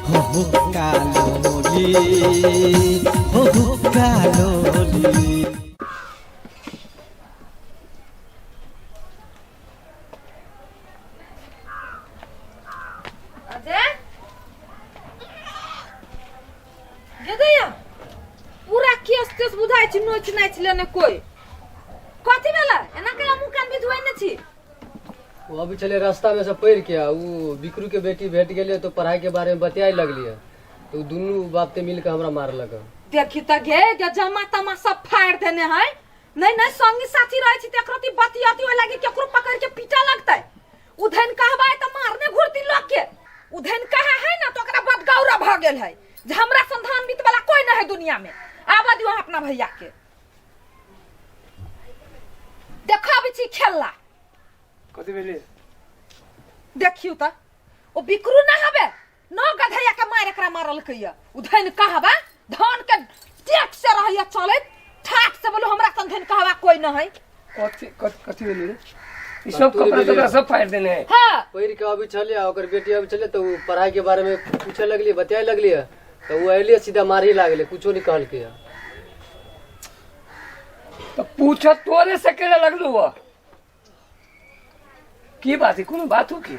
हो हुक्का लोली हो हुक्का लोली। पूरा केस बुझाइ छी नोच नाच लेने कोई कथी भेला एना के मुंह कान भी धोइ न छी। वो अभी चले रास्ता में से पैर के वो बिकरू के बेटी भेट गेले तो पढ़ाई के बारे में बतियाई लगली है तो दोनों बाप ते मिल के हमरा मार लगा। देखी त गे जे जमा तमा सब फाड़ देने है नहीं नहीं संगी साथी रहे छी तकरती बतियाती हो लागे केकरो पकड़ के पीटा लगतै उधन कहबा त मारने घुरती लोग के उधन कहा है ना तो ओकरा बदगौरा भ गेल है जे हमरा संधान बीत वाला कोई न है दुनिया में। आबा दियो अपना भैया के देखाबी छी खेलला कथी भेले देखियो त ओ बिकरू ना हबे न गधैया के मार एकरा मारल कइया उधन कहबा धान के टेक से रहैया चले ठाक से बोलो हमरा संधन कहबा कोई न है। कथी कथी भेले ई सब कपड़ा तोरा सब फाड़ देने है। हां पैर के अभी चले ओकर बेटी अभी चले तो पढ़ाई के बारे में पूछे लगली बतियाई लगली है तो वो अइले सीधा मारी लागले कुछो नहीं कहल के। तो पूछो तोरे से केला लगलू वो की बात है कोनो बात हो की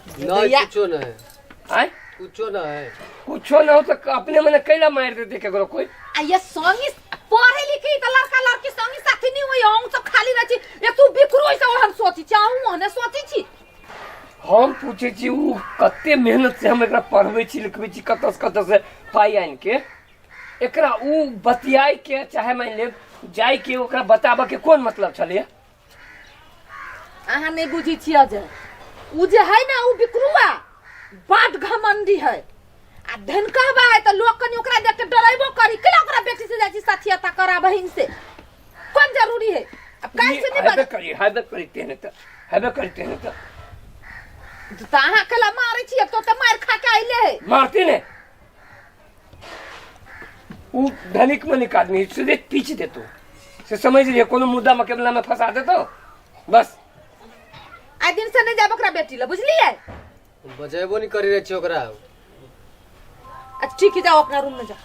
नहीं कुछो ना है आय कुछो ना है कुछो ना हो तो अपने मने कैला मार देते केकरो कोई आ ये संगी पढ़े लिखे त लड़का लड़की संगी साथी नहीं होई हम सब खाली रहची ए तू बिकरू ऐसा हम सोची चाहू हने सोची छी हम पूछे छी उ कते मेहनत से हम एकरा पढ़बै छी लिखबै छी कत से पाई आइन के एकरा उ बतियाई के चाहे मान ले जाय के ओकरा बताबा के कोन मतलब छलिए अहाँ नहीं बुझी छी अजय उ जे है ना उ बिकरुआ बात घमंडी है आ धन कहबा है त लोग कनी ओकरा देख के डराइबो करी केला ओकरा बेटी से जाची साथियता करा बहिन से कौन जरूरी है अब कैसे नहीं हबे करी तेने त हबे करते ने त अहाँ केला मारे छी तो त मार खा के आइले है मारते ने उ धनिक मनिक आदमी सीधे पीछ देतो से समझ लिए कोनो मुद्दा मुकदमा में फंसा देतो बस आ दिन से नहीं जाब ओकरा बेटी ले बुझलिए बजेबो नहीं करी रहे छी ओकरा। अच्छा ठीक है जाओ अपना रूम में जाओ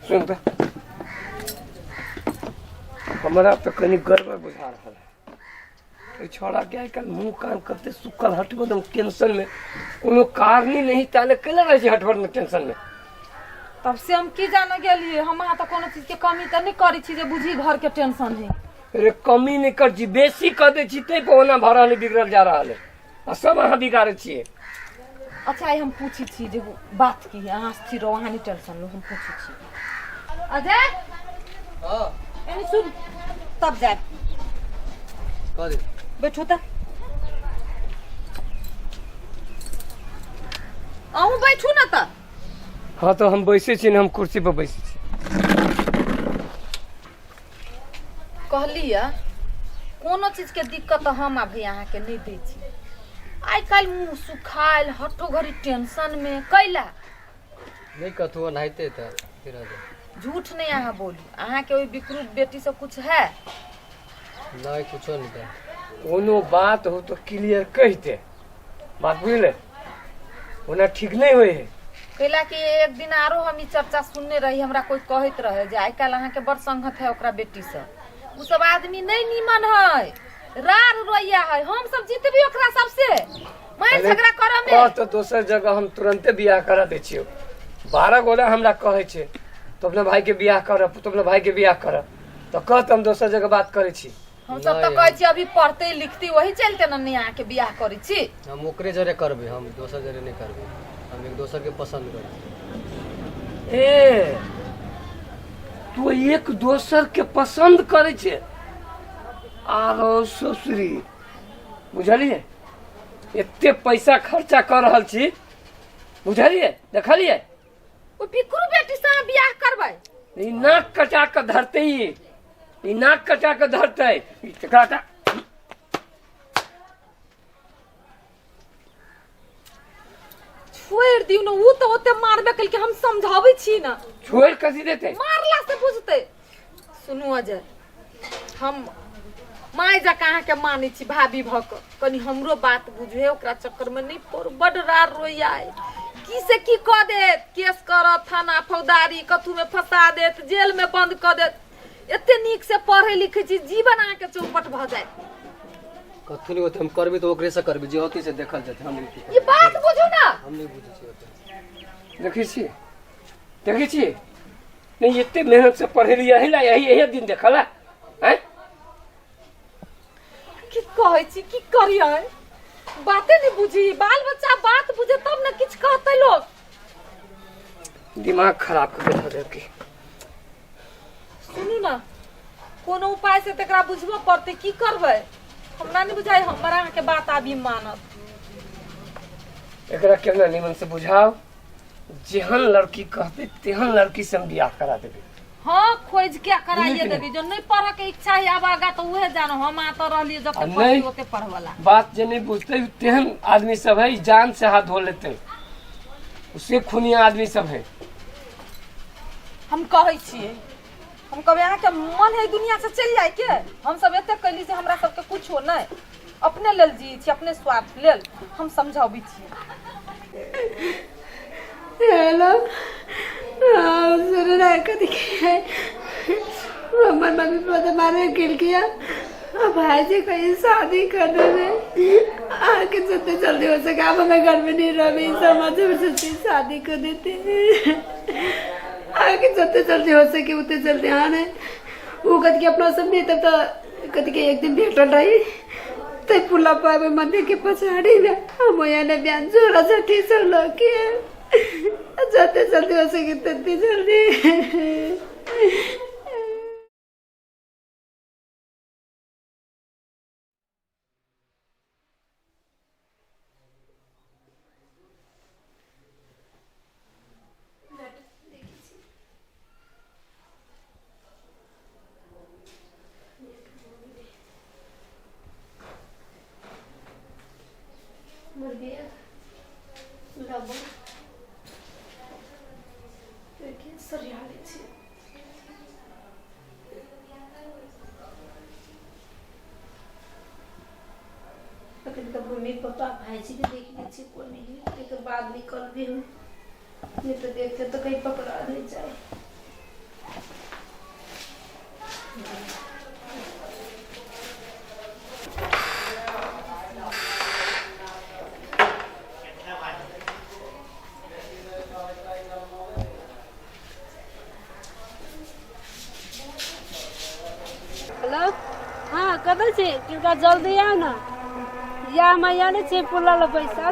सुन त हमारा तो कहीं गड़बड़ बुझा रहा है छोड़ा क्या कल मुंह कान करते सुखल हटबो तुम टेंशन में कोनो कारण ही नहीं ताले केला रहे छी हटबड़ में टेंशन में तब से हम की जाने गेलिए हम तो कोनो चीज के कमी त नहीं करी छी जे बुझी घर के टेंशन है। अरे कमी नहीं कर जी बेसी कर दे छी ते पौना भरा नहीं बिगड़ल जा रहा है आ सब अहाँ बिगाड़े छिए। अच्छा हम पूछी छी जे बात की है अहाँ स्थिर रहो अहाँ नहीं टेंशन लो हम पूछी छी अजय हां एनी सुन तब जाए कर दे बैठो त आऊ बैठू ना त हाँ तो हम बैसे छी हम कुर्सी पर बैसे छी कहलिए कोनो चीज के दिक्कत हम अभी यहाँ के नहीं दै छी आई काल मुंह सुखाइल हटो घड़ी टेंशन में कैला नहीं कथुआ नहाते त फिर आ जा झूठ नहीं यहाँ बोली अहाँ के ओई बिकरू बेटी से कुछ है नहीं कुछो नहीं था कोनो बात हो तो क्लियर कह दे बात बुझले ओना ठीक नहीं होए है कैला कि एक दिन आरो हम ई चर्चा सुनने रही हमरा कोई कहत रहे जे आई काल अहाँ के बड़ संगत है ओकरा बेटी से उ सब आदमी नहीं नीमन है रार रोइया है हम सब जीतबी ओकरा सबसे मैं झगड़ा करम में तो दोसर जगह हम तुरंते बियाह करा दे छियो 12 गोला हमरा कहे छे तो अपने भाई के बियाह कर तो अपने भाई के बियाह कर तो कहत हम दोसर जगह बात करे छी हम सब तो कहै छी अभी पढ़ते लिखती वही चलते न नहीं आके बियाह करै छी हम ओकरे जरे करबे हम दोसर जरे नहीं करबे हम एक दोसर के पसंद करी ए तू एक दोसर के पसंद करे छे आरो ससुरी बुझलिए एते पैसा खर्चा कर रहल छी बुझलिए देखलिए ओ बिकरू बेटी से बियाह करबै ई नाक कटा के धरते ई नाक कटा के धरते ई टकाटा छोड़ दियो न उ तो ओते मारबे कल के हम समझाबै छी न छोड़ कथी देते मारला से बुझते सुनु अजय हम माय जका अहाँ के मानै छी भाभी भ क कनी हमरो बात बुझे ओकरा चक्कर में नहीं पड़ बड रार रोई आए की से की क देत केस करत थाना फौदारी कथू में फंसा देत जेल में बंद क देत एते नीक से पढ़े लिखे छी जीवन अहाँ के चौपट भ जाए कथु नहीं होते हम करबे तो ओकरे से करबे जे होती से देखल जाते हम नहीं ये बात बुझू ना हम नहीं बुझे छी होते देखी छी नहीं इतने मेहनत से पढ़े लिया है ना यही दिन देखला हैं की कहै छी की करियै बातें नहीं बुझी बाल बच्चा बात बुझे तब ना किछ कहते लोग दिमाग खराब कर बैठा दे के सुनू ना कोनो उपाय से तकरा बुझबो पड़ते की करबै हमरा नहीं बुझाई हमरा के बात आबी मानत एकरा केना निमन से बुझाओ जेहन लड़की कहते तेहन लड़की से हम बियाह करा देबे हाँ खोज के कराइए देबी जो नहीं पढ़ के इच्छा है अब आगा तो उहे जानो हम आ तो रहलिए जब तक पढ़ी होते पढ़वाला बात जे नहीं बुझते तेहन आदमी सब है जान से हाथ धो लेते उससे खूनिया आदमी सब है हम कहै छिए हम कभी अहाँ के मन है दुनिया से चल जाए के हम सब एते कैली से हमरा सब के कुछ हो नहीं अपने लेल जी छी अपने स्वार्थ लेल हम समझाबी छी हेलो सुनो ना कभी मम्मा मम्मी पता मारे गिर गया अब भाई जी कहीं शादी करने में आगे जितने जल्दी हो सके अब हमें घर में नहीं रही समाज में सोची शादी कर देते आगे जितने जल्दी हो सके उतने जल्दी आने वो कद के अपना सब नहीं तब तो कद के एक दिन भेटल रही तो पुला पाए मंदिर के पछाड़ी में हम यहाँ ने बयान जोड़ा जठी सब लोग के जितने जल्दी हो सके उतनी जल्दी मम्मी पापा भाई जी के देख लीजिए कोई नहीं एक बाद निकल भी हूँ नहीं तो देखते तो कहीं पकड़ा नहीं जाए हेलो हाँ कतऽ छी तिनका जल्दी आओ ना या मैया ने छे पुला पैसा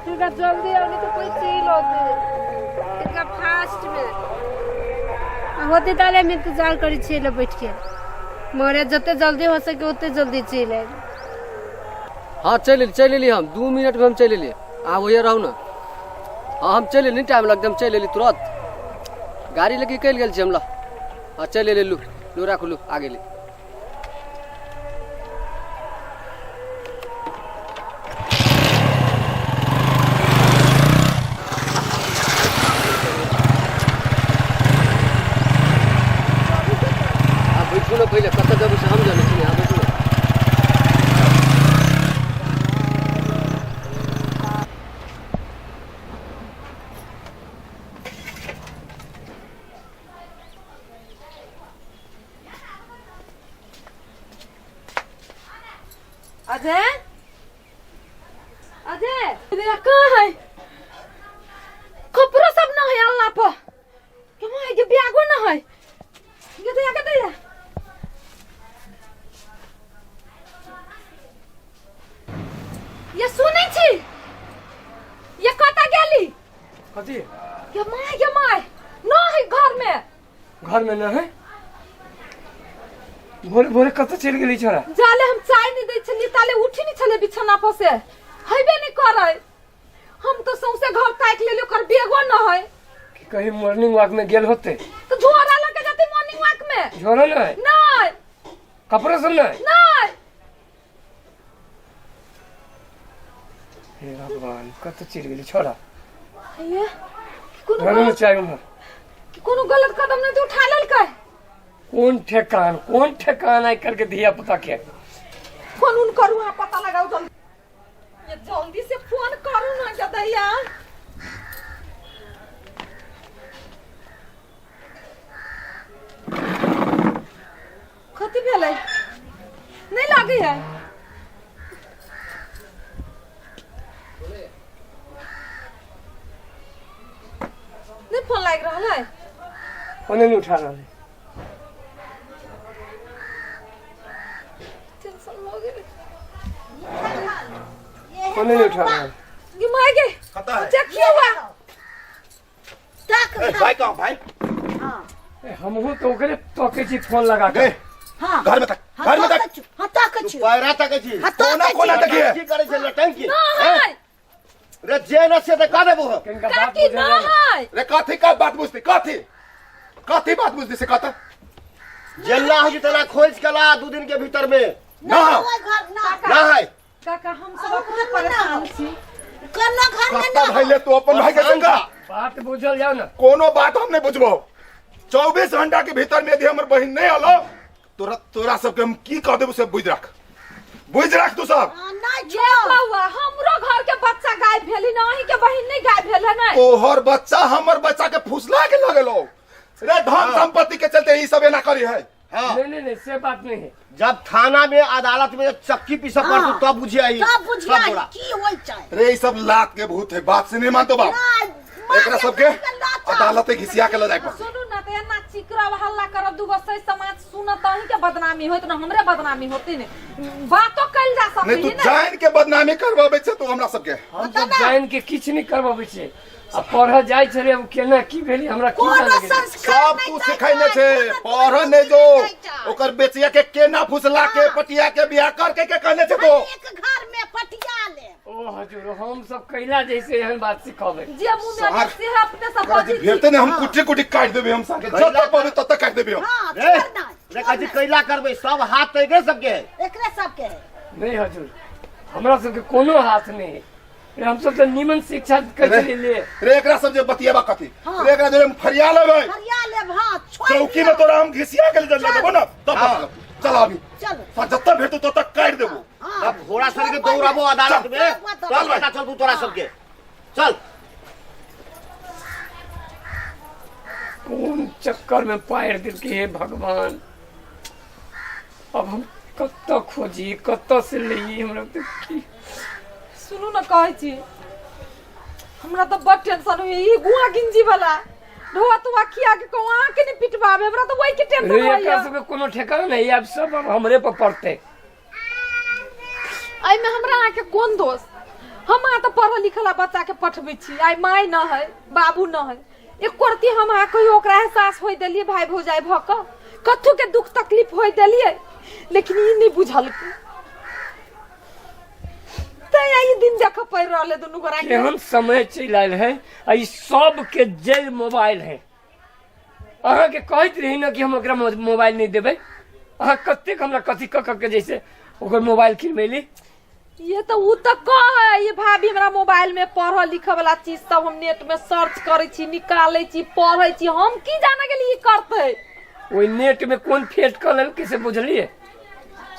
तिनका जल्दी आओ नहीं तो कोई चील होते तिनका फास्ट में होते ताले में इंतजार करी छे ले बैठ के मरे जते जल्दी हो सके उतने जल्दी चल आए हाँ चल ली हम 2 मिनट में हम चल लिए आप वही रहू ना हाँ हम चल नहीं टाइम लगता हम चल ली तुरंत गाड़ी लेके कल गए हमला हाँ चल ले लू राखू लू आगे ले पहले कत जब से हम जाने सुने आगे सुनो अजय अजय मेरा कहाँ है कपड़ा सब ना है अल्लाह पर क्यों है ये बैगो ना है ये तो क्या कहते हैं ये सुनै छी ये कता गेली कथी ये माय न है घर में न है भोरे भोरे कत चल गेली छोरा जाले हम चाय नहीं दै छलिए ताले उठी नहीं छले बिछना पर से हइबे नहीं करे हम तो सौसे घर ताक लेलियो कर बेगो न है कि कहीं मॉर्निंग वॉक में गेल होते तो झोरा लगे जाते मॉर्निंग वॉक में झोरा नहीं नहीं कपड़ा सब नहीं नहीं हे भगवान कत चल गेली छोरा ये कोनो घर में चाय उमर कोनो गलत कदम नहीं तो उठा लेल का कौन ठेकान आई करके दिया पता के फोन उन करू हाँ पता लगाओ जल्दी ये जल्दी से फोन करू ना जदैया कथी भेलै नहीं लागे है नहीं फोन लाग रहा है फोन नहीं उठा रहा है टेंशन हो गई फोन नहीं उठा रहा है घुमा गए कता है? चेक किया हुआ ए, भाई कहाँ भाई हमहू तो ओकरे टोके छी फोन लगा के गए घर में तक घर में तक हता पैरा तक छी हता कोना कोना तक है की करे छै लटंकी नहीं रे जे न से त का देबो किनका बात काकी बुझा जाए नहीं रे कथी का बात बुझती कथी बात बुझती से कत जेला है तना खोज कला 2 दिन के भीतर में ना ना है काका हम सब अपने परेशान छी कत्ता भाईले तू अपन भाई के संगा बात बुझल जाओ ना कोनो बात हम नहीं बुझबो 24 घंटा के भीतर में यदि हमर बहिन नहीं आलो तोरा सबके हम की कह देबो से बुझ रख तू सब ये बउआ हमरो घर के बच्चा गायब भेली नहीं के बहिन नहीं गायब भेल है नहीं तोहर बच्चा हमर बच्चा के फुसला के लगलो रे धन संपत्ति के चलते ई सब ना करी है नहीं से बात नहीं है जब थाना में अदालत में चक्की पीछे पड़तो तब बुझिया रे ई सब लात के भूत है बात से नहीं मानतो बाप एकरा सबके अदालत घिसिया के ले जाय पर सुनू ना ते ना चिकरा हल्ला करब दुगो सही समाज सुनत ही के बदनामी होत ना हमरे बदनामी होती ने बातो कइल जा सकै नहीं तू जान के बदनामी करबाबे छ तू हमरा सबके हम तो जान के किछ नहीं करबाबे छे आ पढ़ जाय छले अब केना की भेली हमरा की जाने सब तू सिखाइने छे पढ़ ने जो ओकर बेचिया के केना फुसला के पटिया के बियाह करके के कहने छे तो घर में पटिया ले ओ हजूर हम सब कैला जैसे एहन बात सिखावे जे मुंह में से है अपने सब करा जी भेटते ने हम कुटी काट देबे हम साके जब तक पड़े तब तक काट देबे हम हां रे कथि कैला करबे सब हाथ तैगे सबके एकरे सबके नहीं हजूर हमरा सबके कोनो हाथ नहीं है रे हम सब तो निमन शिक्षा कैसे ले रे एकरा सब जे बतियाबा कथि रे एकरा जे हम फरिया लेबै हरिया ले भात छोड़ चौकी में तोरा हम घिसिया के ले देबो ना तब चल अभी चलो जब तक भेटू तब तक काट देबो अब घोड़ा सर के दौड़ाबो अदालत में चल बेटा चल तू तोरा सबके चल कौन चक्कर में पैर दिल के हे भगवान अब हम कत खोजी कत से ली हमरा तो की सुनू ना कहै छी हमरा तो बड़ टेंशन होई ई गुआ गिंजी वाला ढोआ तो वाखिया के को आके नहीं पिटवावे हमरा तो वही के टेंशन रे होई एकरा सबके कोनो ठेकाना नहीं अब सब अब हमरे पर पड़ते आई में हमरा आके कौन दोष हम आ तो पढ़ल लिखला बच्चा के पठबै छी आई माय न है बाबू न है एक करती हम आ कोई ओकरा एहसास होई देलिए भाई भौजाई भ क कथु के दुख तकलीफ होई देलिए लेकिन ई नहीं बुझल त आई दिन देख पड़ रहले दुनु गोरा के केहन समय चल आयल है आई सब के जेल मोबाइल है अहाँ के कहत रही ना कि हम ओकरा मोबाइल नहीं देबै अहाँ कते हमरा कथी क के जैसे ओकर मोबाइल किनबैली ये तो उ तो कह है ये भाभी हमरा मोबाइल में पढ़ लिखे वाला चीज सब हम नेट में सर्च करे छी निकाले छी पढ़े छी हम की जाने के लिए करते ओई नेट में कौन फेट कर लेल कैसे बुझलिए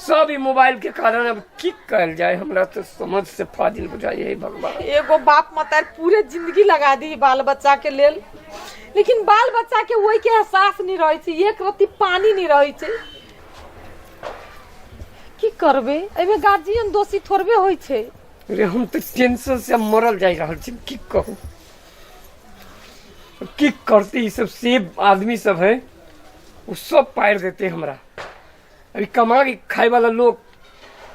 सब ई मोबाइल के कारण अब की कहल जाए हमरा तो समझ से फाजिल बुझाई है भगवान एगो बाप मतार पूरे जिंदगी लगा दी बाल बच्चा के लेल लेकिन बाल बच्चा के वही के एहसास नहीं रहे छै एक रत्ती पानी नहीं रहे छै की करबे एमे गार्जियन दोषी थोड़बे होई छै रे हम तो टेंशन से मरल जाई रहल छी की कहूं की करती ई सब सेब आदमी सब है वो सब पार देते हमरा अभी कमा के खाए वाला लोग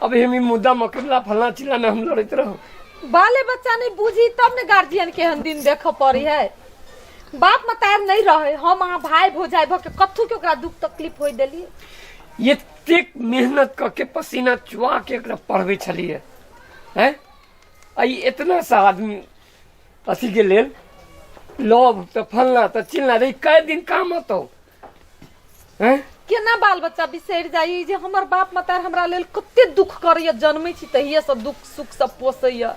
अभी हम मुद्दा मुकदमा फलना चिल्ला में हम लड़ते रहो बाले बच्चा नहीं बुझी तब ने गार्जियन के हन दिन देख पड़ी है बाप मतार नहीं रहे हम अहाँ भाई भौजाई भ के कथु के ओकरा दुख तकलीफ होई देलिए ये तेक मेहनत करके पसीना चुआ के एकरा पढ़बै छलिए हैं आई इतना सा आदमी अथी के लेल लोभ तो फलना तो चिल्ला रे कई दिन काम होतो हैं केना बाल बच्चा बिसर जाई जे हमर बाप मतार हमरा लेल कते दुख करैया जन्मै छी तहिए सब दुख सुख सब पोसैया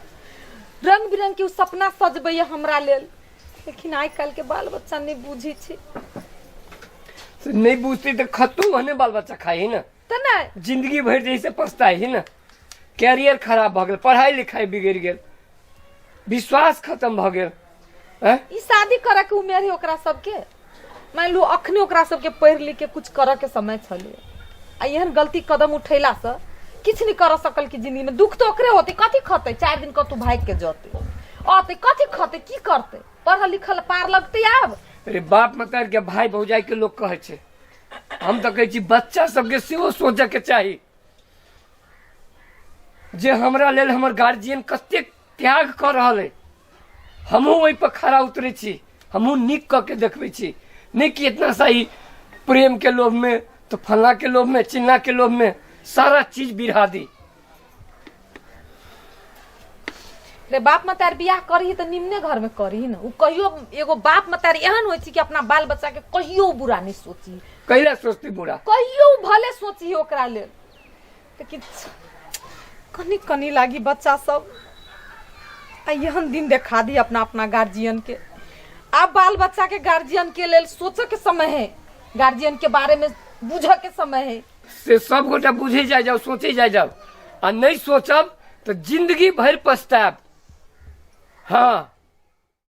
रंग बिरंग के सपना सजबैया हमरा लेल लेकिन आइ काल्हि के बाल बच्चा नहीं बुझी छै तो नहीं बुझती तो खत्म होने बाल बच्चा खाई ना तो नहीं जिंदगी भर जैसे पछताई ना कैरियर खराब भ गेल पढ़ाई लिखाई बिगड़ गेल विश्वास खत्म भ गेल हैं? ई शादी करे के उम्र है ओकरा सबके मान लो अखने ओकरा सबके पढ़ लिख के कुछ करे के समय छले आ एहन गलती कदम उठैला से किछ नहीं कर सकल की जिंदगी में दुख तो ओकरे होते कथी खते 4 दिन कतू भाग के जते आते कथी खते की करते पढ़ल लिखल पार लगते आब अरे बाप मतार के भाई भौजाई के लोग कहे छे हम तो कहे छी बच्चा सबके सेहो सोचे के चाही जे हमरा लेल हमर गार्जियन कते त्याग कर रहल है हमहू वही पर खड़ा उतरे छी हमहू निक क के देखबे छी नहीं कि इतना सा ही प्रेम के लोभ में तो फला के लोभ में चिन्ना के लोभ में सारा चीज बिरहा दी रे बाप मतार बियाह करही तो निम्ने घर में करही ना उ कहियो एगो बाप मतार एहन होई छी कि अपना बाल बच्चा के कहियो बुरा नहीं सोची कैला सोचती बुरा कहियो भले सोची ओकरा लेल लेकिन कनी कनी लागी बच्चा सब आ एहन दिन देखा दी अपना अपना गार्जियन के अब बाल बच्चा के गार्जियन के लेल सोचे के समय है गार्जियन के बारे में बुझे के समय है से सब गोटा बुझे जाओ सोचे जाओ आ नहीं सोचब तो जिंदगी भर पछताब हाँ